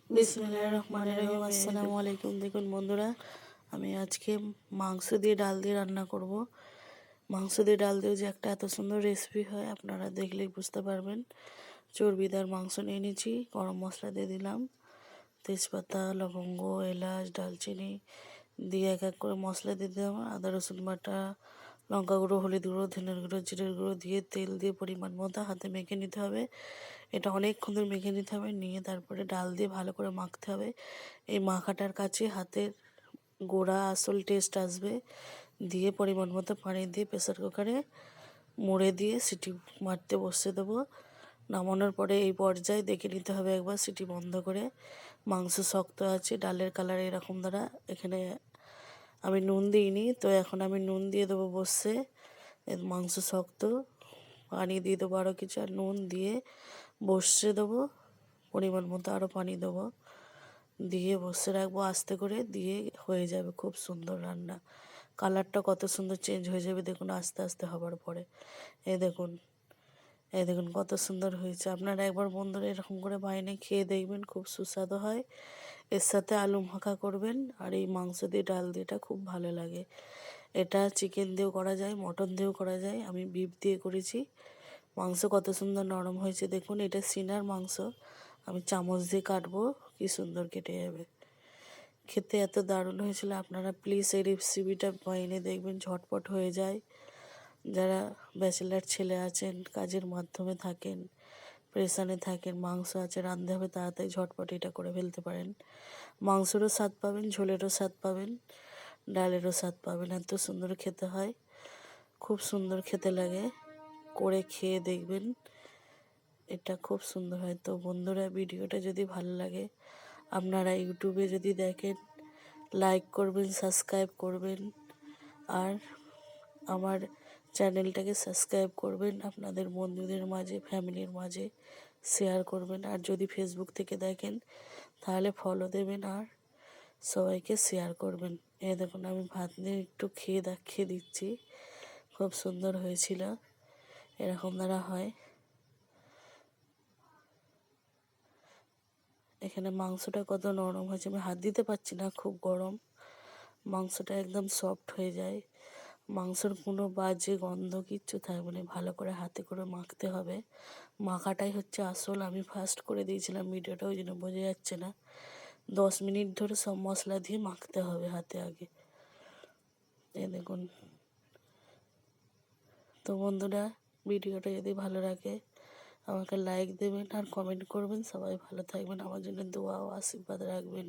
বিসমিল্লাহির রহমানির রহিম। আসসালামু আলাইকুম। দেখুন বন্ধুরা, আমি আজকে মাংস দিয়ে ডাল দিয়ে রান্না করব। মাংস দিয়ে ডাল দিয়ে যে একটা এত সুন্দর রেসিপি হয় আপনারা দেখলেই বুঝতে পারবেন। চর্বিদার মাংস নিয়ে নিয়েছি, গরম মশলা দিয়ে দিলাম, তেজপাতা, লবঙ্গ, এলাচ, দারচিনি দিয়ে এক এক করে মশলা দিয়ে দিলাম। আদা রসুন বাটা, লঙ্কা গুঁড়ো, হলুদ গুঁড়ো, ধনের গুঁড়ো, জিরের গুঁড়ো দিয়ে তেল দিয়ে পরিমাণ মতো হাতে মেখে নিতে হবে। এটা অনেকক্ষণ ধরে মেখে নিতে হবে, নিয়ে তারপরে ডাল দিয়ে ভালো করে মাখতে হবে। এই মাখাটার কাছে হাতের গোড়া আসল টেস্ট আসবে। দিয়ে পরিমাণ মতো পানি দিয়ে প্রেসার কুকারে মুড়ে দিয়ে সিটি মারতে বসিয়ে দেবো। নামানোর পরে এই পর্যায়ে দেখে নিতে হবে একবার সিটি বন্ধ করে। মাংস শক্ত আছে, ডালের কালার এরকম দ্বারা। এখানে আমি নুন দিইনি, তো এখন আমি নুন দিয়ে দেবো বসে। মাংস শক্ত, পানি দিয়ে দেবো আরও কিছু, আর নুন দিয়ে বসিয়ে দেবো। পরিমাণ মতো আরও পানি দেবো, দিয়ে বসে রাখবো আস্তে করে। দিয়ে হয়ে যাবে খুব সুন্দর রান্না। কালারটা কত সুন্দর চেঞ্জ হয়ে যাবে দেখুন আস্তে আস্তে হবার পরে। এই দেখুন, এই দেখুন কত সুন্দর হয়েছে। আপনারা একবার বন্ধুরা এরকম করে বানিয়ে খেয়ে দেখবেন, খুব সুস্বাদু হয়। এর সাথে আলু মাখা করবেন, আর এই মাংস দিয়ে ডাল দিয়ে এটা খুব ভালো লাগে। এটা চিকেন দিয়েও করা যায়, মটন দিয়েও করা যায়, আমি বিফ দিয়ে করেছি। মাংস কত সুন্দর নরম হয়েছে দেখুন। এটা সিনার মাংস, আমি চামচ দিয়ে কাটবো, কি সুন্দর কেটে যাবে। খেতে এত দারুণ হয়েছিল। আপনারা প্লিজ এই রেসিপিটা বানিয়ে দেখবেন, ঝটপট হয়ে যায়। যারা ব্যাচেলার ছেলে আছেন, কাজের মাধ্যমে থাকেন, প্রেশানে থাকেন, মাংস আছে রাঁধতে হবে তাড়াতাড়ি, ঝটপট এটা করে ফেলতে পারেন। মাংসেরও স্বাদ পাবেন, ঝোলেরও স্বাদ পাবেন, ডালেরও স্বাদ পাবেন। এত সুন্দর খেতে হয়, খুব সুন্দর খেতে লাগে। করে খেয়ে দেখবেন, এটা খুব সুন্দর হয়। তো বন্ধুরা, ভিডিওটা যদি ভালো লাগে আপনারা ইউটিউবে যদি দেখেন লাইক করবেন, সাবস্ক্রাইব করবেন, আর আমার চ্যানেলটাকে সাবস্ক্রাইব করবেন। আপনাদের বন্ধুদের মাঝে, ফ্যামিলির মাঝে শেয়ার করবেন। আর যদি ফেসবুক থেকে দেখেন তাহলে ফলো দেবেন আর সবাইকে শেয়ার করবেন। এই দেখুন আমি ভাত নিয়ে একটু খেয়ে দিচ্ছি, খুব সুন্দর হয়েছিল। এরকম দ্বারা হয়। এখানে মাংসটা কত নরম হয়েছে, আমি হাত দিতে পারছি না, খুব গরম। মাংসটা একদম সফট হয়ে যায়, মাংসের কোনো বাজে গন্ধ কিচ্ছু থাকবে না। ভালো করে হাতে করে মাখতে হবে, মাখাটাই হচ্ছে আসল। আমি ফাস্ট করে দিয়েছিলাম ভিডিওটা, ওই জন্য বোঝা যাচ্ছে না। 10 মিনিট ধরে সব মশলা দিয়ে মাখতে হবে হাতে আগে। এই দেখুন। তো বন্ধুরা, ভিডিওটা যদি ভালো লাগে আমাকে লাইক দেবেন আর কমেন্ট করবেন। সবাই ভালো থাকবেন, আমার জন্য দোয়া ও আশীর্বাদ রাখবেন।